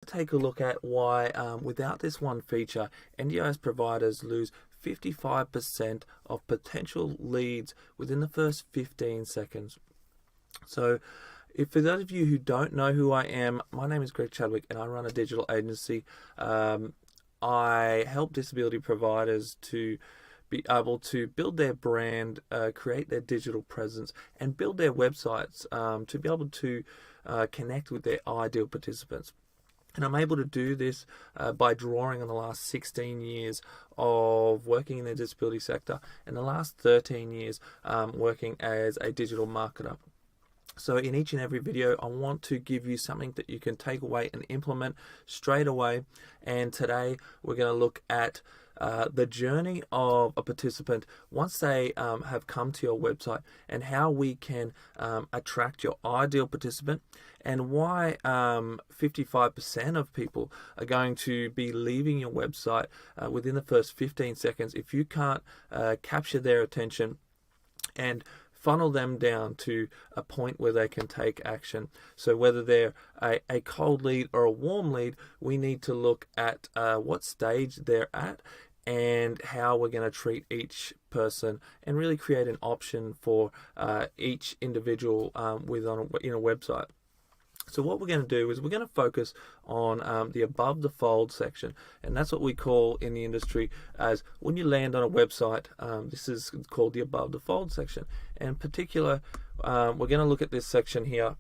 Take a look at why, without this one feature, NDIS providers lose 55% of potential leads within the first 15 seconds. So, if for those of you who don't know who I am, my name is Greg Chadwick and I run a digital agency. I help disability providers to be able to build their brand, create their digital presence, and build their websites to be able to connect with their ideal participants. And I'm able to do this by drawing on the last 16 years of working in the disability sector and the last 13 years working as a digital marketer. So in each and every video, I want to give you something that you can take away and implement straight away. And today we're going to look at the journey of a participant once they have come to your website, and how we can attract your ideal participant, and why 55% of people are going to be leaving your website within the first 15 seconds if you can't capture their attention and funnel them down to a point where they can take action. So whether they're a cold lead or a warm lead, we need to look at what stage they're at and how we're going to treat each person, and really create an option for each individual in a website. So what we're going to do is we're going to focus on the above the fold section, and that's what we call in the industry as when you land on a website. This is called the above the fold section. And in particular, we're going to look at this section here,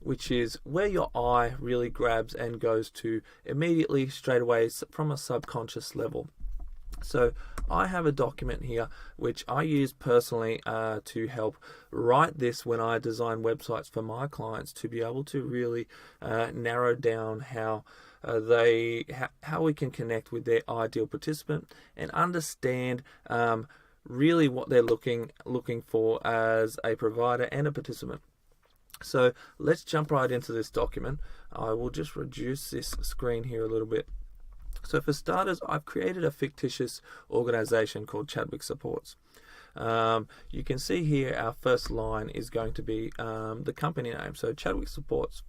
which is where your eye really grabs and goes to immediately, straight away, from a subconscious level. So I have a document here which I use personally to help write this when I design websites for my clients, to be able to really narrow down how we can connect with their ideal participant and understand really what they're looking for as a provider and a participant. So let's jump right into this document. I will just reduce this screen here a little bit. So for starters, I've created a fictitious organization called Chadwick Supports. You can see here our first line is going to be the company name, so Chadwick Supports.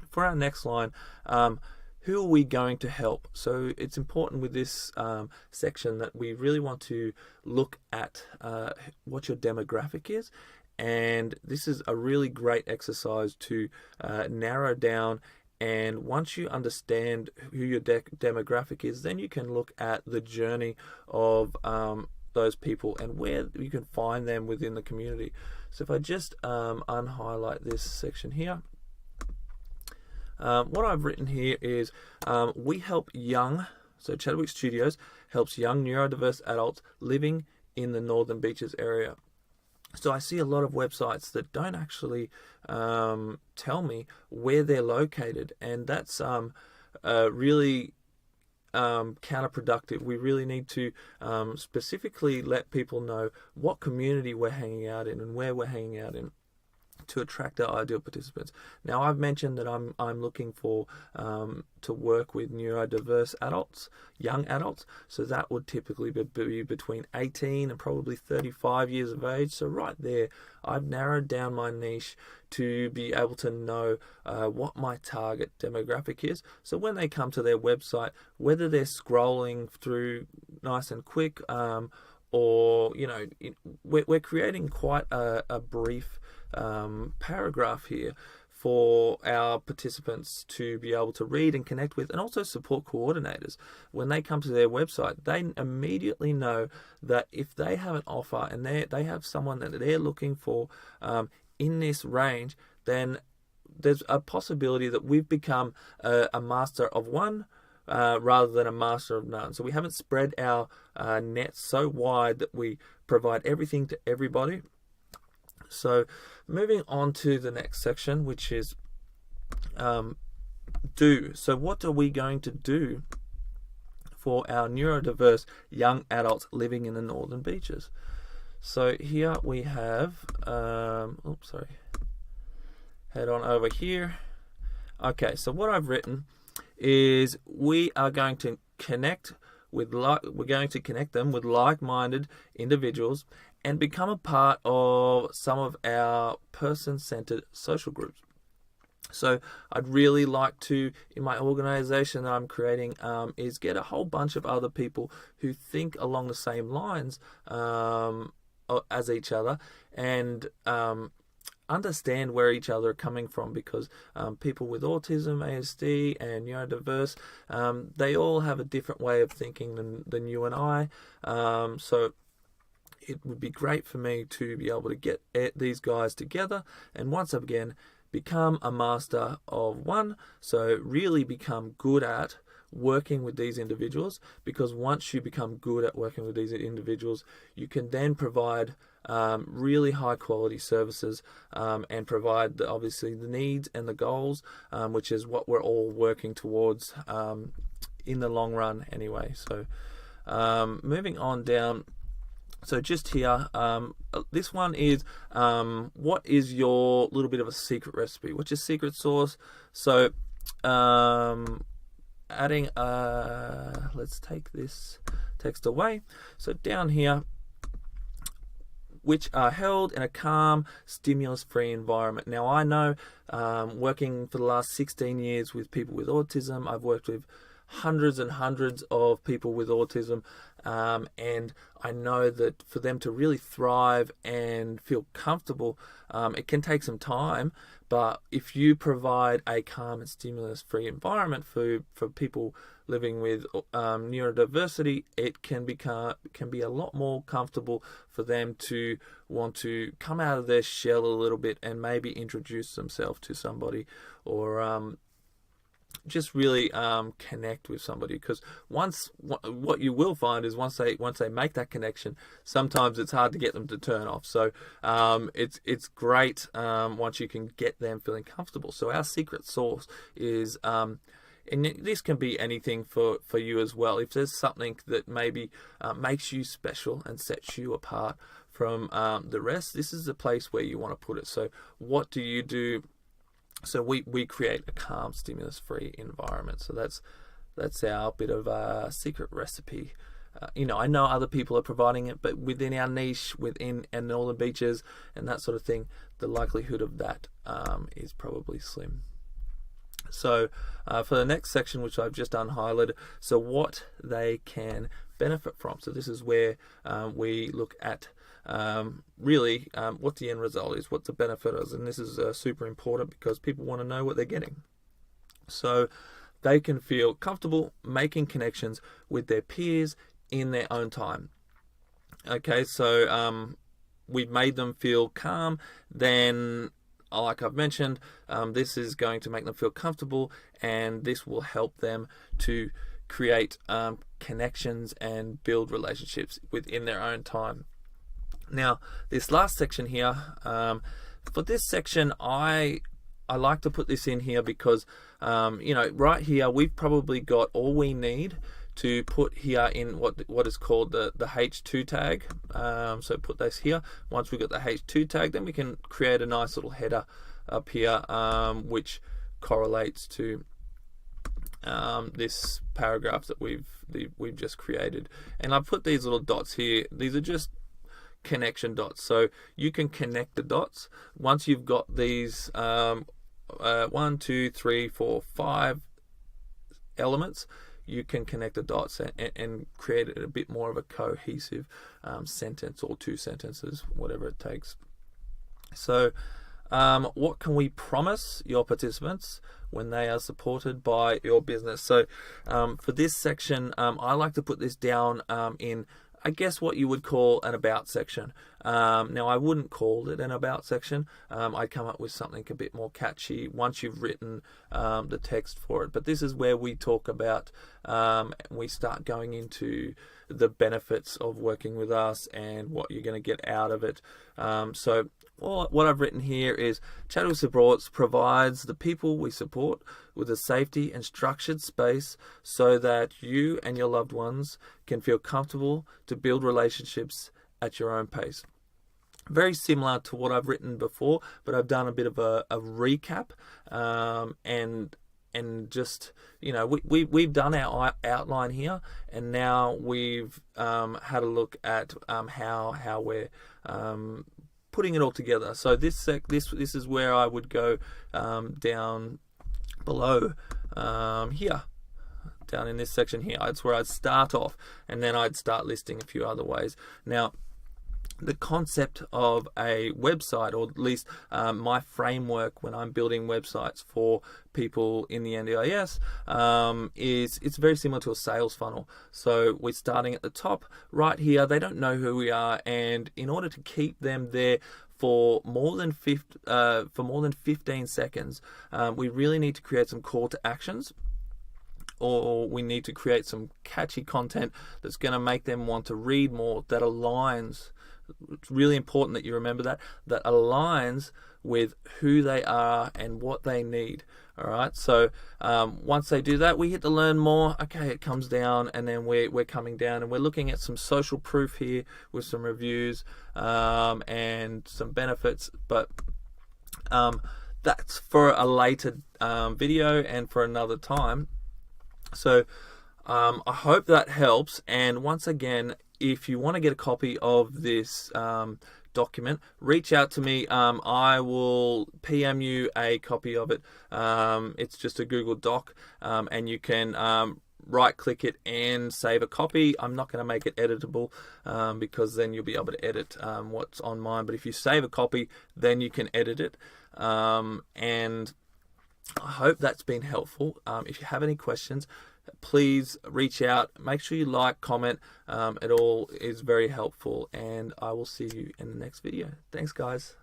For our next line, who are we going to help? So it's important with this section that we really want to look at what your demographic is. And this is a really great exercise to narrow down. And once you understand who your demographic is, then you can look at the journey of those people and where you can find them within the community. So if I just unhighlight this section here, what I've written here is we help so Chadwick Studios helps young neurodiverse adults living in the Northern Beaches area. So I see a lot of websites that don't actually tell me where they're located, and that's really counterproductive. We really need to specifically let people know what community we're hanging out in and where we're hanging out in, to attract our ideal participants. Now, I've mentioned that I'm looking for to work with neurodiverse adults, young adults. So that would typically be between 18 and probably 35 years of age. So right there, I've narrowed down my niche to be able to know what my target demographic is. So when they come to their website, whether they're scrolling through nice and quick, or we're creating quite a brief paragraph here for our participants to be able to read and connect with, and also support coordinators. When they come to their website, they immediately know that if they have an offer and they have someone that they're looking for in this range, then there's a possibility that we've become a master of one rather than a master of none. So we haven't spread our net so wide that we provide everything to everybody. So moving on to the next section, which is do. So what are we going to do for our neurodiverse young adults living in the Northern Beaches? So here we have, head on over here. Okay, so what I've written is we are going to connect them with like-minded individuals and become a part of some of our person-centered social groups. So I'd really like to, in my organization that I'm creating, is get a whole bunch of other people who think along the same lines as each other, and understand where each other are coming from, because people with autism, ASD, and neurodiverse, they all have a different way of thinking than you and I. So it would be great for me to be able to get these guys together, and once again, become a master of one. So really become good at working with these individuals, because once you become good at working with these individuals, you can then provide really high quality services, and provide obviously the needs and the goals, which is what we're all working towards in the long run anyway. So moving on down. So just here, this one is what is your little bit of a secret recipe? What's your secret sauce? So adding, let's take this text away. So down here, which are held in a calm, stimulus-free environment. Now I know, working for the last 16 years with people with autism, I've worked with hundreds and hundreds of people with autism, and I know that for them to really thrive and feel comfortable, it can take some time. But if you provide a calm and stimulus-free environment for people living with neurodiversity, it can be a lot more comfortable for them to want to come out of their shell a little bit and maybe introduce themselves to somebody, or just really connect with somebody. Because what you will find is once they make that connection, sometimes it's hard to get them to turn off. So it's great once you can get them feeling comfortable. So our secret sauce is, and this can be anything for you as well. If there's something that maybe makes you special and sets you apart from the rest, this is the place where you want to put it. So what do you do? So we create a calm, stimulus-free environment. So that's our bit of a secret recipe. I know other people are providing it, but within our niche, within our Northern Beaches and that sort of thing, the likelihood of that is probably slim. So for the next section, which I've just unhighlighted, so what they can benefit from. So this is where we look at really what the end result is, what the benefit is, and this is super important because people want to know what they're getting. So they can feel comfortable making connections with their peers in their own time. Okay, so we've made them feel calm. Then, like I've mentioned, this is going to make them feel comfortable, and this will help them to create connections and build relationships within their own time. Now, this last section here, for this section, I like to put this in here because, right here, we've probably got all we need to put here in what is called the H2 tag. So put this here. Once we've got the H2 tag, then we can create a nice little header up here, which correlates to this paragraph that we've just created. And I've put these little dots here. These are just connection dots, so you can connect the dots once you've got these 1, 2, 3, 4, 5 elements. You can connect the dots and create it a bit more of a cohesive sentence or 2 sentences, whatever it takes. So what can we promise your participants when they are supported by your business? So for this section, I like to put this down in, I guess, what you would call an about section. Now, I wouldn't call it an about section. I'd come up with something a bit more catchy once you've written the text for it. But this is where we talk about, we start going into the benefits of working with us and what you're going to get out of it. So what I've written here is Chattel Supports provides the people we support with a safety and structured space so that you and your loved ones can feel comfortable to build relationships at your own pace. Very similar to what I've written before, but I've done a bit of a recap, and just, we've done our outline here, and now we've had a look at how we're putting it all together. So this is where I would go down below here. Down in this section here, that's where I'd start off, and then I'd start listing a few other ways. Now, the concept of a website, or at least my framework when I'm building websites for people in the NDIS, is it's very similar to a sales funnel. So we're starting at the top right here. They don't know who we are, and in order to keep them there for more than 15 seconds, we really need to create some call to actions, or we need to create some catchy content that's going to make them want to read more, that aligns. It's really important that you remember that aligns with who they are and what they need. All right, so once they do that, we hit the learn more. Okay, it comes down, and then we're coming down, and we're looking at some social proof here with some reviews and some benefits, but that's for a later video and for another time. So I hope that helps, and once again, if you want to get a copy of this document, reach out to me. I will PM you a copy of it. It's just a Google Doc, and you can right click it and save a copy. I'm not going to make it editable because then you'll be able to edit what's on mine, but if you save a copy, then you can edit it. And I hope that's been helpful. If you have any questions, please reach out. Make sure you like, comment. It all is very helpful, and I will see you in the next video. Thanks, guys.